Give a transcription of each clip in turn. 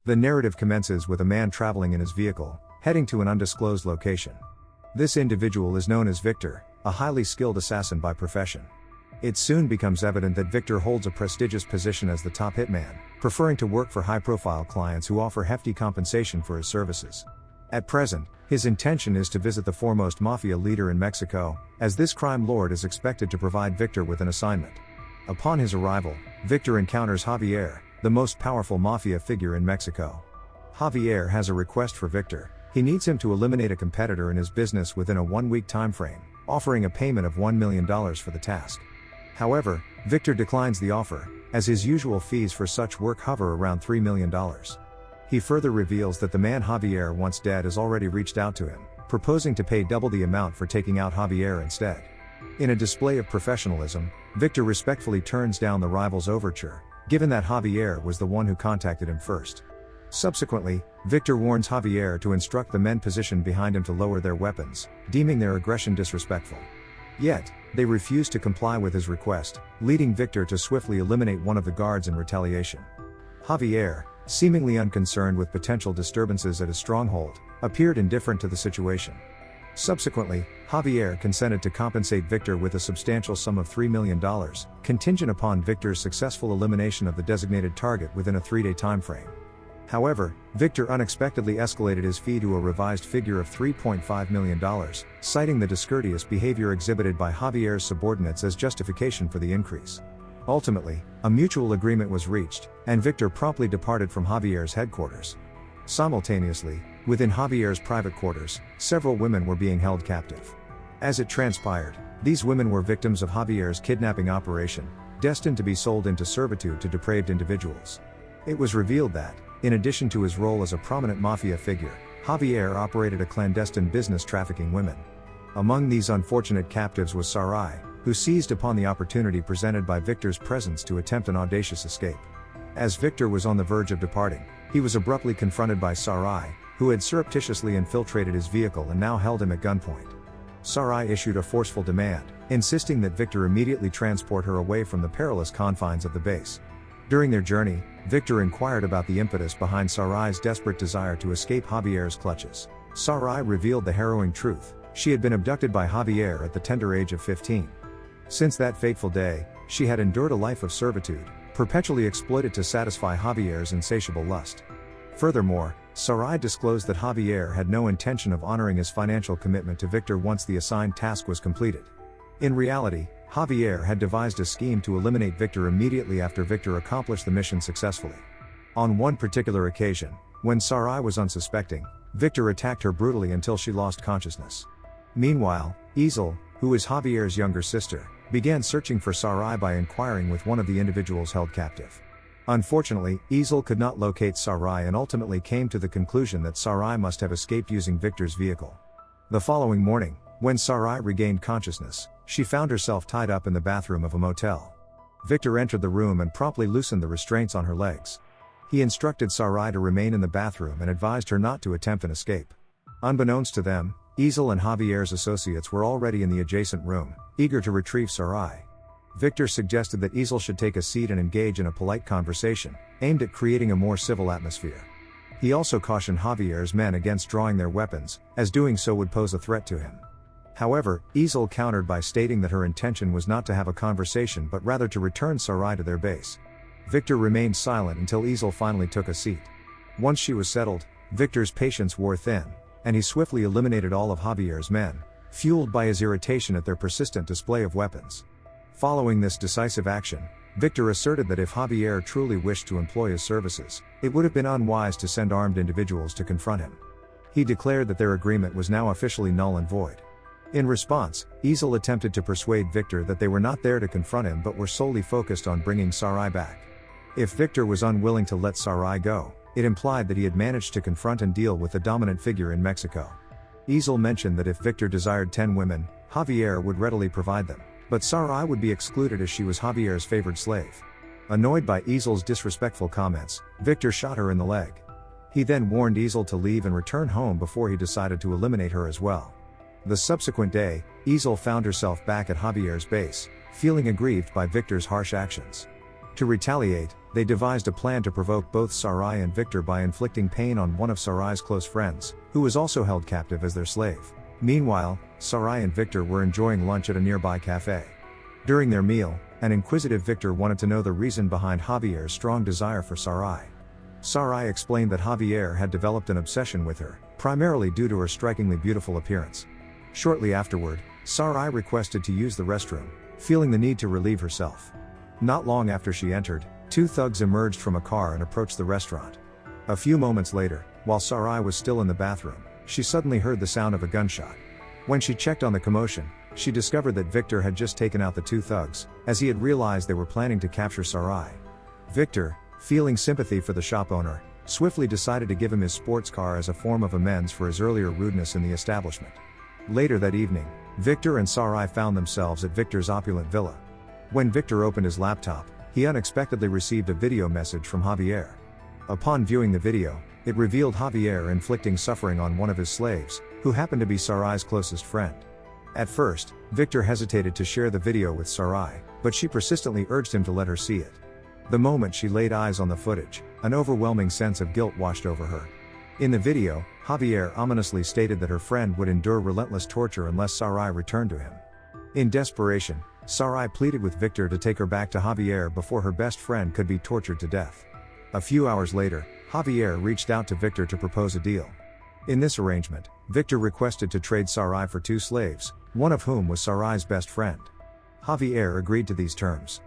The narrative commences with a man traveling in his vehicle, heading to an undisclosed location. This individual is known as Victor, a highly skilled assassin by profession. It soon becomes evident that Victor holds a prestigious position as the top hitman, preferring to work for high-profile clients who offer hefty compensation for his services. At present, his intention is to visit the foremost Mafia leader in Mexico, as this crime lord is expected to provide Victor with an assignment. Upon his arrival, Victor encounters Javier, the most powerful Mafia figure in Mexico. Javier has a request for Victor. He needs him to eliminate a competitor in his business within a 1-week time frame, offering a payment of $1 million for the task. However, Victor declines the offer, as his usual fees for such work hover around $3 million. He further reveals that the man Javier wants dead has already reached out to him, proposing to pay double the amount for taking out Javier instead. In a display of professionalism, Victor respectfully turns down the rival's overture, given that Javier was the one who contacted him first. Subsequently, Victor warns Javier to instruct the men positioned behind him to lower their weapons, deeming their aggression disrespectful. Yet, they refuse to comply with his request, leading Victor to swiftly eliminate one of the guards in retaliation. Javier, seemingly unconcerned with potential disturbances at his stronghold, appeared indifferent to the situation. Subsequently, Javier consented to compensate Victor with a substantial sum of $3 million, contingent upon Victor's successful elimination of the designated target within a 3-day time frame. However, Victor unexpectedly escalated his fee to a revised figure of $3.5 million, citing the discourteous behavior exhibited by Javier's subordinates as justification for the increase. Ultimately, a mutual agreement was reached, and Victor promptly departed from Javier's headquarters. Simultaneously, within Javier's private quarters, several women were being held captive. As it transpired, these women were victims of Javier's kidnapping operation, destined to be sold into servitude to depraved individuals. It was revealed that, in addition to his role as a prominent Mafia figure, Javier operated a clandestine business trafficking women. Among these unfortunate captives was Sarai, who seized upon the opportunity presented by Victor's presence to attempt an audacious escape. As Victor was on the verge of departing, he was abruptly confronted by Sarai, who had surreptitiously infiltrated his vehicle and now held him at gunpoint. Sarai issued a forceful demand, insisting that Victor immediately transport her away from the perilous confines of the base. During their journey, Victor inquired about the impetus behind Sarai's desperate desire to escape Javier's clutches. Sarai revealed the harrowing truth: she had been abducted by Javier at the tender age of 15. Since that fateful day, she had endured a life of servitude, perpetually exploited to satisfy Javier's insatiable lust. Furthermore, Sarai disclosed that Javier had no intention of honoring his financial commitment to Victor once the assigned task was completed. In reality, Javier had devised a scheme to eliminate Victor immediately after Victor accomplished the mission successfully. On one particular occasion, when Sarai was unsuspecting, Victor attacked her brutally until she lost consciousness. Meanwhile, Isel, who is Javier's younger sister, began searching for Sarai by inquiring with one of the individuals held captive. Unfortunately, Isel could not locate Sarai and ultimately came to the conclusion that Sarai must have escaped using Victor's vehicle. The following morning, when Sarai regained consciousness, she found herself tied up in the bathroom of a motel. Victor entered the room and promptly loosened the restraints on her legs. He instructed Sarai to remain in the bathroom and advised her not to attempt an escape. Unbeknownst to them, Isel and Javier's associates were already in the adjacent room, eager to retrieve Sarai. Victor suggested that Isel should take a seat and engage in a polite conversation, aimed at creating a more civil atmosphere. He also cautioned Javier's men against drawing their weapons, as doing so would pose a threat to him. However, Isel countered by stating that her intention was not to have a conversation but rather to return Sarai to their base. Victor remained silent until Isel finally took a seat. Once she was settled, Victor's patience wore thin, and he swiftly eliminated all of Javier's men, fueled by his irritation at their persistent display of weapons. Following this decisive action, Victor asserted that if Javier truly wished to employ his services, it would have been unwise to send armed individuals to confront him. He declared that their agreement was now officially null and void. In response, Isel attempted to persuade Victor that they were not there to confront him but were solely focused on bringing Sarai back. If Victor was unwilling to let Sarai go, it implied that he had managed to confront and deal with the dominant figure in Mexico. Isel mentioned that if Victor desired 10 women, Javier would readily provide them, but Sarai would be excluded as she was Javier's favored slave. Annoyed by Isel's disrespectful comments, Victor shot her in the leg. He then warned Isel to leave and return home before he decided to eliminate her as well. The subsequent day, Isel found herself back at Javier's base, feeling aggrieved by Victor's harsh actions. To retaliate, they devised a plan to provoke both Sarai and Victor by inflicting pain on one of Sarai's close friends, who was also held captive as their slave. Meanwhile, Sarai and Victor were enjoying lunch at a nearby cafe. During their meal, an inquisitive Victor wanted to know the reason behind Javier's strong desire for Sarai. Sarai explained that Javier had developed an obsession with her, primarily due to her strikingly beautiful appearance. Shortly afterward, Sarai requested to use the restroom, feeling the need to relieve herself. Not long after she entered, two thugs emerged from a car and approached the restaurant. A few moments later, while Sarai was still in the bathroom, she suddenly heard the sound of a gunshot. When she checked on the commotion, she discovered that Victor had just taken out the two thugs, as he had realized they were planning to capture Sarai. Victor, feeling sympathy for the shop owner, swiftly decided to give him his sports car as a form of amends for his earlier rudeness in the establishment. Later that evening, Victor and Sarai found themselves at Victor's opulent villa. When Victor opened his laptop, he unexpectedly received a video message from Javier. Upon viewing the video, it revealed Javier inflicting suffering on one of his slaves, who happened to be Sarai's closest friend. At first, Victor hesitated to share the video with Sarai, but she persistently urged him to let her see it. The moment she laid eyes on the footage, an overwhelming sense of guilt washed over her. In the video, Javier ominously stated that her friend would endure relentless torture unless Sarai returned to him. In desperation, Sarai pleaded with Victor to take her back to Javier before her best friend could be tortured to death. A few hours later, Javier reached out to Victor to propose a deal. In this arrangement, Victor requested to trade Sarai for two slaves, one of whom was Sarai's best friend. Javier agreed to these terms.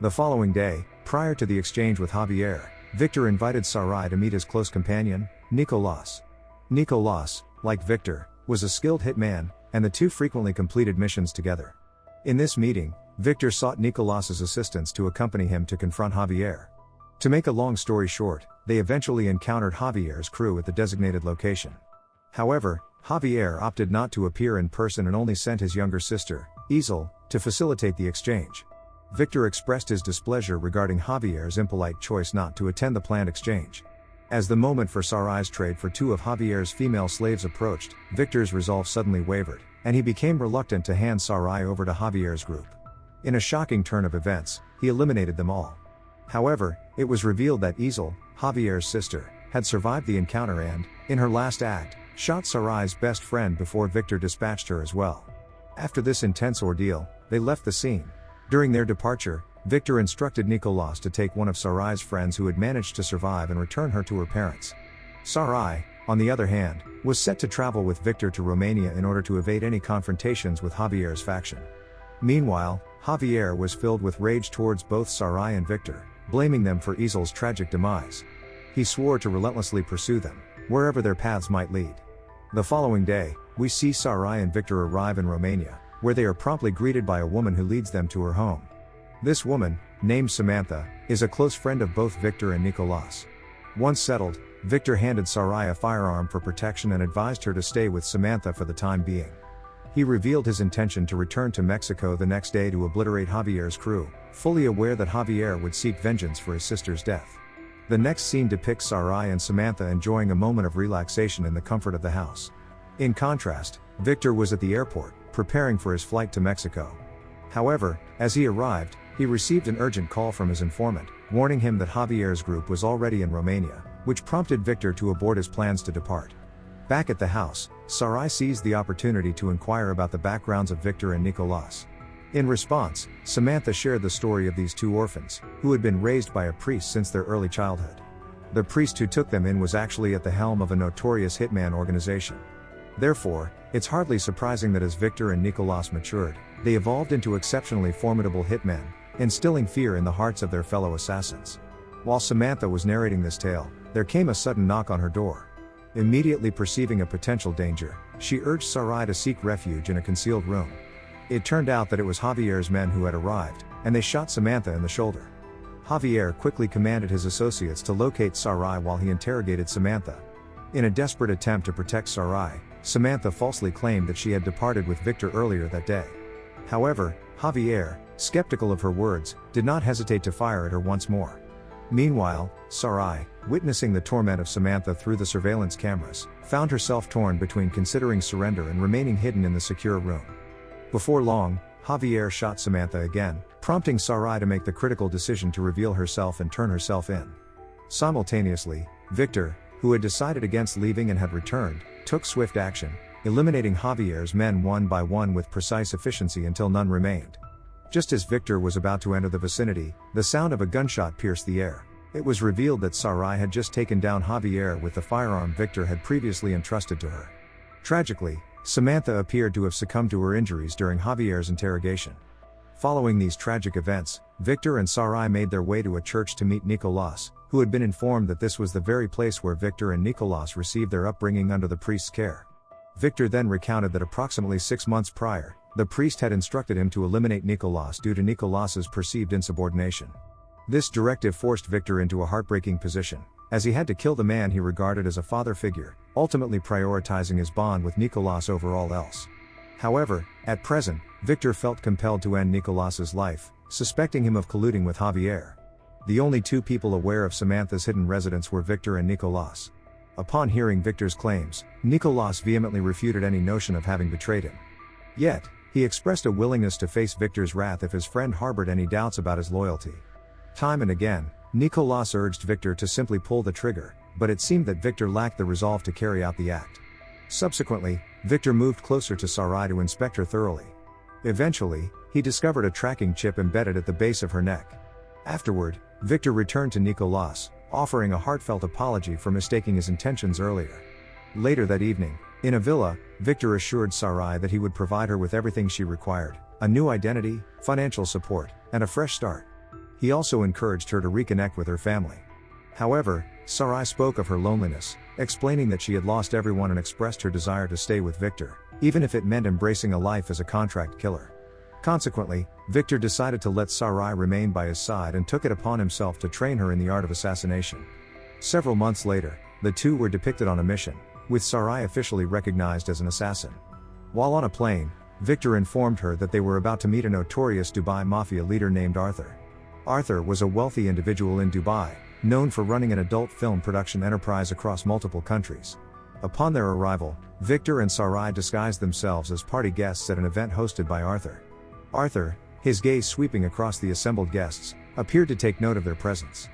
The following day, prior to the exchange with Javier, Victor invited Sarai to meet his close companion, Nicolas. Nicolas, like Victor, was a skilled hitman, and the two frequently completed missions together. In this meeting, Victor sought Nicolas's assistance to accompany him to confront Javier. To make a long story short, they eventually encountered Javier's crew at the designated location. However, Javier opted not to appear in person and only sent his younger sister, Isel, to facilitate the exchange. Victor expressed his displeasure regarding Javier's impolite choice not to attend the planned exchange. As the moment for Sarai's trade for two of Javier's female slaves approached, Victor's resolve suddenly wavered, and he became reluctant to hand Sarai over to Javier's group. In a shocking turn of events, he eliminated them all. However, it was revealed that Isel, Javier's sister, had survived the encounter and, in her last act, shot Sarai's best friend before Victor dispatched her as well. After this intense ordeal, they left the scene. During their departure, Victor instructed Nicolas to take one of Sarai's friends who had managed to survive and return her to her parents. Sarai, on the other hand, was set to travel with Victor to Romania in order to evade any confrontations with Javier's faction. Meanwhile, Javier was filled with rage towards both Sarai and Victor, blaming them for Isel's tragic demise. He swore to relentlessly pursue them, wherever their paths might lead. The following day, we see Sarai and Victor arrive in Romania, where they are promptly greeted by a woman who leads them to her home. This woman, named Samantha, is a close friend of both Victor and Nicolas. Once settled, Victor handed Sarai a firearm for protection and advised her to stay with Samantha for the time being. He revealed his intention to return to Mexico the next day to obliterate Javier's crew, fully aware that Javier would seek vengeance for his sister's death. The next scene depicts Sarai and Samantha enjoying a moment of relaxation in the comfort of the house. In contrast, Victor was at the airport, preparing for his flight to Mexico. However, as he arrived, he received an urgent call from his informant, warning him that Javier's group was already in Romania, which prompted Victor to abort his plans to depart. Back at the house, Sarai seized the opportunity to inquire about the backgrounds of Victor and Nicolas. In response, Samantha shared the story of these two orphans, who had been raised by a priest since their early childhood. The priest who took them in was actually at the helm of a notorious hitman organization. Therefore, it's hardly surprising that as Victor and Nicolas matured, they evolved into exceptionally formidable hitmen, instilling fear in the hearts of their fellow assassins. While Samantha was narrating this tale, there came a sudden knock on her door. Immediately perceiving a potential danger, she urged Sarai to seek refuge in a concealed room. It turned out that it was Javier's men who had arrived, and they shot Samantha in the shoulder. Javier quickly commanded his associates to locate Sarai while he interrogated Samantha. In a desperate attempt to protect Sarai, Samantha falsely claimed that she had departed with Victor earlier that day. However, Javier, skeptical of her words, did not hesitate to fire at her once more. Meanwhile, Sarai, witnessing the torment of Samantha through the surveillance cameras, found herself torn between considering surrender and remaining hidden in the secure room. Before long, Javier shot Samantha again, prompting Sarai to make the critical decision to reveal herself and turn herself in. Simultaneously, Victor, who had decided against leaving and had returned, took swift action, eliminating Javier's men one by one with precise efficiency until none remained. Just as Victor was about to enter the vicinity, the sound of a gunshot pierced the air. It was revealed that Sarai had just taken down Javier with the firearm Victor had previously entrusted to her. Tragically, Samantha appeared to have succumbed to her injuries during Javier's interrogation. Following these tragic events, Victor and Sarai made their way to a church to meet Nicolas, who had been informed that this was the very place where Victor and Nicolas received their upbringing under the priest's care. Victor then recounted that approximately 6 months prior, the priest had instructed him to eliminate Nicolas due to Nicolas's perceived insubordination. This directive forced Victor into a heartbreaking position, as he had to kill the man he regarded as a father figure, ultimately prioritizing his bond with Nicolas over all else. However, at present, Victor felt compelled to end Nicolas's life, suspecting him of colluding with Javier. The only two people aware of Samantha's hidden residence were Victor and Nicolas. Upon hearing Victor's claims, Nicolas vehemently refuted any notion of having betrayed him. Yet, he expressed a willingness to face Victor's wrath if his friend harbored any doubts about his loyalty. Time and again, Nicolas urged Victor to simply pull the trigger, but it seemed that Victor lacked the resolve to carry out the act. Subsequently, Victor moved closer to Sarai to inspect her thoroughly. Eventually, he discovered a tracking chip embedded at the base of her neck. Afterward, Victor returned to Nicolas, offering a heartfelt apology for mistaking his intentions earlier. Later that evening, in a villa, Victor assured Sarai that he would provide her with everything she required: a new identity, financial support, and a fresh start. He also encouraged her to reconnect with her family. However, Sarai spoke of her loneliness, explaining that she had lost everyone and expressed her desire to stay with Victor, even if it meant embracing a life as a contract killer. Consequently, Victor decided to let Sarai remain by his side and took it upon himself to train her in the art of assassination. Several months later, the two were depicted on a mission, with Sarai officially recognized as an assassin. While on a plane, Victor informed her that they were about to meet a notorious Dubai Mafia leader named Arthur. Arthur was a wealthy individual in Dubai, known for running an adult film production enterprise across multiple countries. Upon their arrival, Victor and Sarai disguised themselves as party guests at an event hosted by Arthur. Arthur, his gaze sweeping across the assembled guests, appeared to take note of their presence.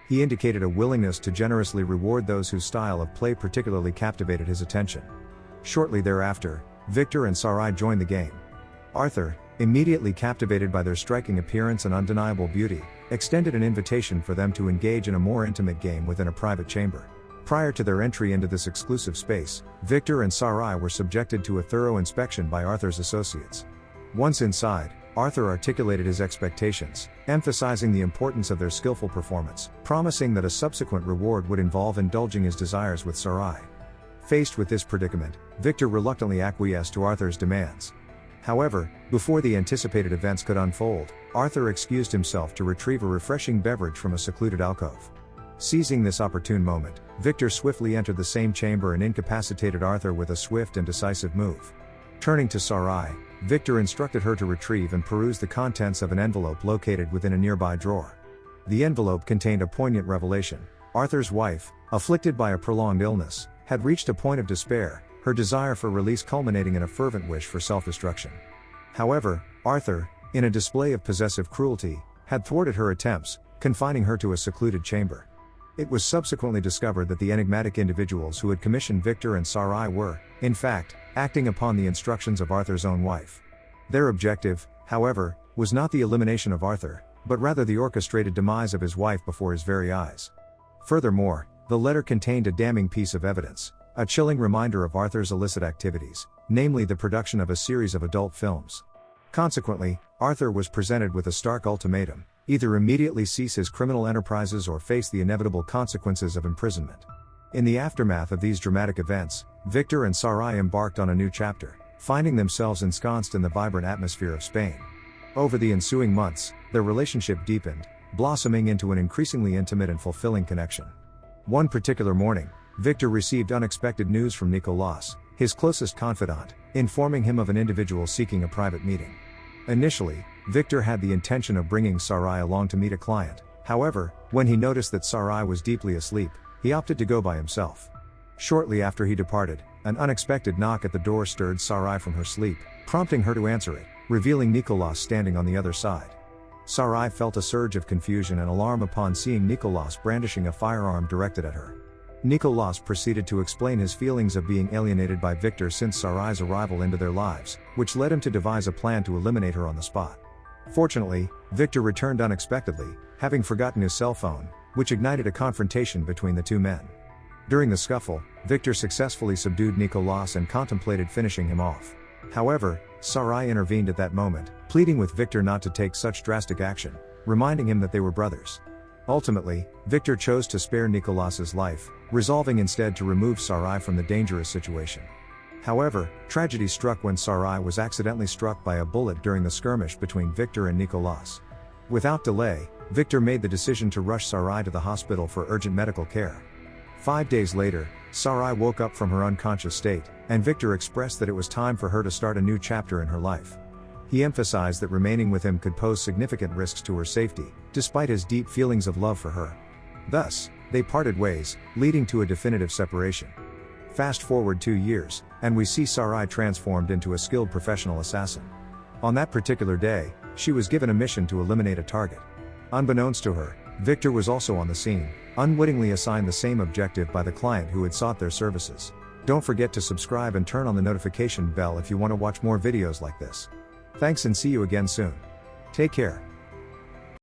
He indicated a willingness to generously reward those whose style of play particularly captivated his attention. Shortly thereafter, Victor and Sarai joined the game. Arthur, immediately captivated by their striking appearance and undeniable beauty, extended an invitation for them to engage in a more intimate game within a private chamber. Prior to their entry into this exclusive space, Victor and Sarai were subjected to a thorough inspection by Arthur's associates. Once inside, Arthur articulated his expectations, emphasizing the importance of their skillful performance, promising that a subsequent reward would involve indulging his desires with Sarai. Faced with this predicament, Victor reluctantly acquiesced to Arthur's demands. However, before the anticipated events could unfold, Arthur excused himself to retrieve a refreshing beverage from a secluded alcove. Seizing this opportune moment, Victor swiftly entered the same chamber and incapacitated Arthur with a swift and decisive move. Turning to Sarai, Victor instructed her to retrieve and peruse the contents of an envelope located within a nearby drawer. The envelope contained a poignant revelation. Arthur's wife, afflicted by a prolonged illness, had reached a point of despair, her desire for release culminating in a fervent wish for self-destruction. However, Arthur, in a display of possessive cruelty, had thwarted her attempts, confining her to a secluded chamber. It was subsequently discovered that the enigmatic individuals who had commissioned Victor and Sarai were, in fact, acting upon the instructions of Arthur's own wife. Their objective, however, was not the elimination of Arthur, but rather the orchestrated demise of his wife before his very eyes. Furthermore, the letter contained a damning piece of evidence, a chilling reminder of Arthur's illicit activities, namely the production of a series of adult films. Consequently, Arthur was presented with a stark ultimatum: either immediately cease his criminal enterprises or face the inevitable consequences of imprisonment. In the aftermath of these dramatic events, Victor and Sarai embarked on a new chapter, finding themselves ensconced in the vibrant atmosphere of Spain. Over the ensuing months, their relationship deepened, blossoming into an increasingly intimate and fulfilling connection. One particular morning, Victor received unexpected news from Nicolas, his closest confidant, informing him of an individual seeking a private meeting. Initially, Victor had the intention of bringing Sarai along to meet a client. However, when he noticed that Sarai was deeply asleep, he opted to go by himself. Shortly after he departed, an unexpected knock at the door stirred Sarai from her sleep, prompting her to answer it. revealing Nicolas standing on the other side. Sarai felt a surge of confusion and alarm upon seeing Nicolas brandishing a firearm directed at her. Nicolas proceeded to explain his feelings of being alienated by Victor since Sarai's arrival into their lives, which led him to devise a plan to eliminate her on the spot. Fortunately, Victor returned unexpectedly, having forgotten his cell phone, which ignited a confrontation between the two men. During the scuffle, Victor successfully subdued Nicolas and contemplated finishing him off. However, Sarai intervened at that moment, pleading with Victor not to take such drastic action, reminding him that they were brothers. Ultimately, Victor chose to spare Nicolas's life, resolving instead to remove Sarai from the dangerous situation. However, tragedy struck when Sarai was accidentally struck by a bullet during the skirmish between Victor and Nicolas. Without delay, Victor made the decision to rush Sarai to the hospital for urgent medical care. 5 days later, Sarai woke up from her unconscious state, and Victor expressed that it was time for her to start a new chapter in her life. He emphasized that remaining with him could pose significant risks to her safety, despite his deep feelings of love for her. Thus, they parted ways, leading to a definitive separation. Fast forward 2 years, and we see Sarai transformed into a skilled professional assassin. On that particular day, she was given a mission to eliminate a target. Unbeknownst to her, Victor was also on the scene, unwittingly assigned the same objective by the client who had sought their services. Don't forget to subscribe and turn on the notification bell if you want to watch more videos like this. Thanks and see you again soon. Take care.